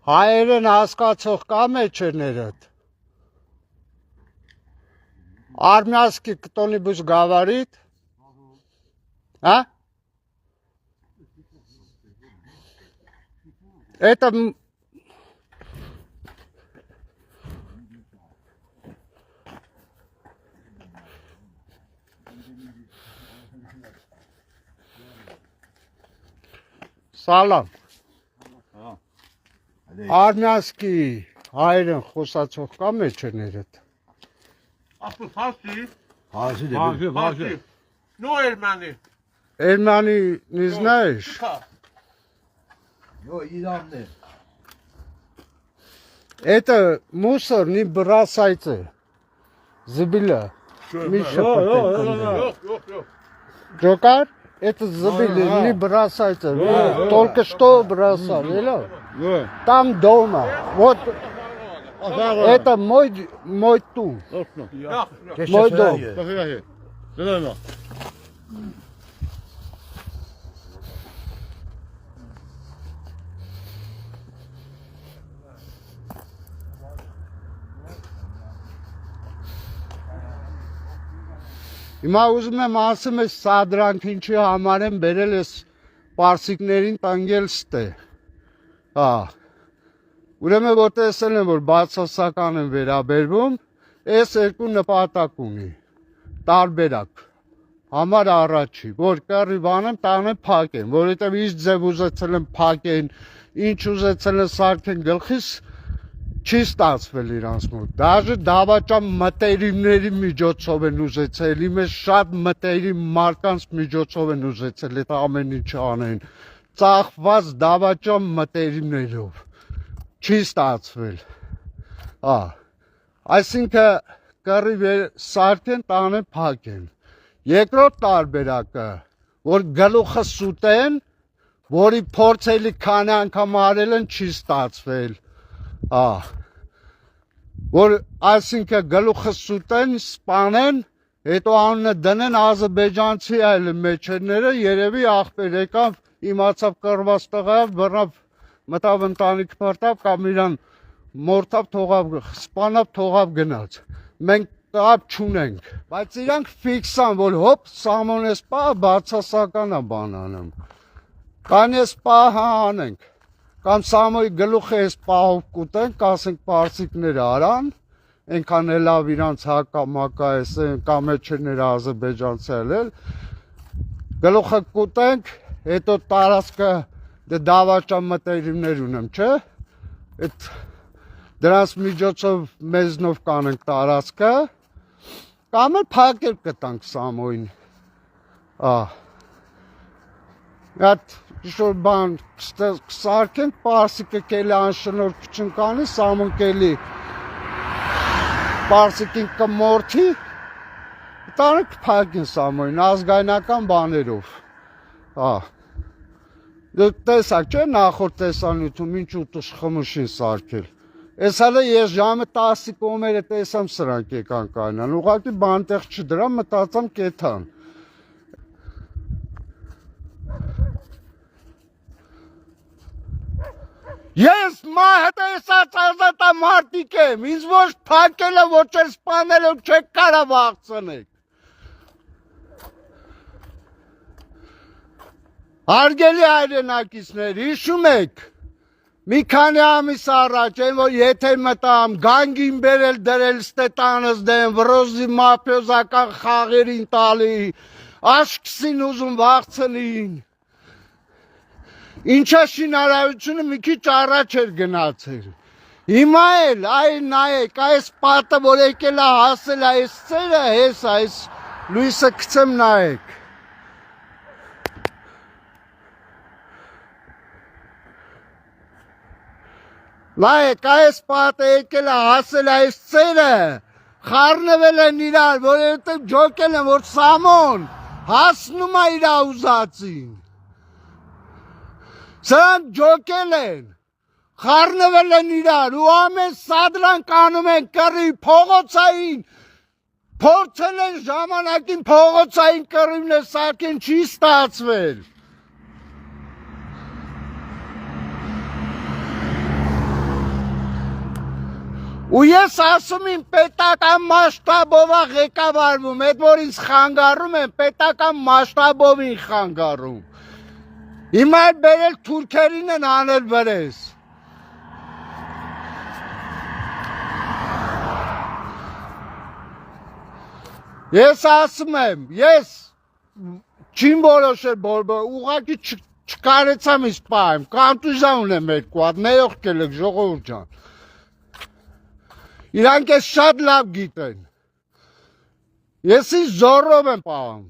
Հայերեն հասկացող կա մեջերներդ։ Армянский кто-нибудь говорит? А? Это... Սալամ։ Արմյանսկի հայերեն խոսացող կա մեջերներդ։ Фарси. Ну, Эрмани. Эрмани не знаешь? Иранный. Это мусор не бросайте. Забыла. Миша Yok. Джокар? Это забыли, не бросайте. Вы только что бросали. Там дома. Вот. Это мой дом. Мой дом. Հիմա ուզում եմ ասեմ ես սադրանք ինչի համար եմ բերել ես պարսիկներին տանգել ստե։ Հա։ Ուրեմն որ տեսել եմ որ բացասական են վերաբերվում, այս երկու նպատակ ունի։ Տարբերակ։ Համար առաջի, որ կռիվանեմ տանեմ փակեն, որովհետև ինչ ձև ուզեցել եմ փակեն, ինչ ուզեցել են սարքեն գլխիս չի ստացվել իրանց մոտ։ Դաժե դավաճան մտերիմների միջոցով են ուզեցել, իմես շատ մտերիմ մարկանց միջոցով են ուզեցել այդ ամեն ինչը անեն։ Ծախված դավաճան մտերիմներով չի ստացվել։ Հա։ Այսինքն կռիվ սարքեն տանեն փակեն։ Երկրորդ տարբերակը, որ գլուխը սուտեն, որի փորձելի քանի անգամ արել են չի ստացվել։ Որ այսինքն գլուխը սուտեն, սպանեն, հետո անունը դնեն ազերբայջանցի այլ մեջերները, երևի աղբեր եկավ, իմացավ կռված տղա, բռնավ, մտավ ընտանիք փրտավ կամ իրան մորթավ թողավ, սպանավ թողավ գնաց։ Մենք կապ չունենք, բայց իրանք ֆիքսան, որ հոպ սամոն ես պահ, բացասական է բան անում։ Կան ես պահ անենք։ Կամ սամոյի գլուխը ես պահով կուտենք, ասենք պարսիկները արան, ենքան է լավ իրանց հակամակա ես, կամ էջերները ազերբայջանցի էլ, գլուխը կուտենք, հետո տարածքը դավաճան մտերիմներ ունեմ, չէ, դրանց միջոցով մեզնով կանենք տարածքը, կամ էլ փակել կտանք սամոյին, Այդ ինչ-որ բան կսարքենք, պարսիկը կելի անշնորհք չընկանի, սամոն կելի պարսիկին կմորթի, տանը կփակեն սամոյին, ազգայնական բաներով։ Դու տեսակ չէ նախորդ տեսանյութում ինչ ուտուշ խմուշին սարքել։ Ես հələ ես ժամը 10-ի կողմերը տեսամ սրանք եկան կանան, ուղղակի բանտեղ չդրամ, մտածամ կեթան։ Ես մահը տեսած ազատա մարդիկ եմ, ինձ ոչ փակել է, ոչ էլ սպանել եմ, չեք կարող աղցնեք։ Հարգելի հայրենակիցներ, հիշում եք, մի քանի ամիս առաջ են, որ եթե մտամ, գանգին բերել դրել ստետանս դեմ, վրոզի մափիոզական խաղերին տալի, աշկսին ուզում վաղցնին, ինչա շինարարությունը մի քիչ առաջ էր գնացել, հիմա էլ, այ նայեք, այս պատը, որ եկել է հասել այս ծերը, հես այս լույսը կցեմ նայեք, Նայեք, այս պատը եկել է հասել այս ծերը, խառնվել են իրար, որովհետև ջոկել են, որ Սամոն հասնում է իր ուզածին։ Սրանք ջոկել են, խառնվել են իրար ու ամեն սադրանք անում են կռիվ փողոցային, փորձել են ժամանակին փողոցային կռիվներ սարքեն, չի ստացվել։ Ու ես ասում եմ պետական մասշտաբով է ղեկավարվում, այդ որ ինձ խանգարում են, պետական մասշտաբով են խանգարում։ Հիմա էլ բերել թուրքերին են անել վրես։ Ես ասում եմ, ես չիմ որոշել, ուղղակի չկարեցամ ինձ պահեմ, կանտուժա ունեմ երկու հատ, ներողք ելեք ժողովուրդ ջան։ Իրանք ես շատ լավ գիտեն։ Ես ինձ զորով եմ պահում։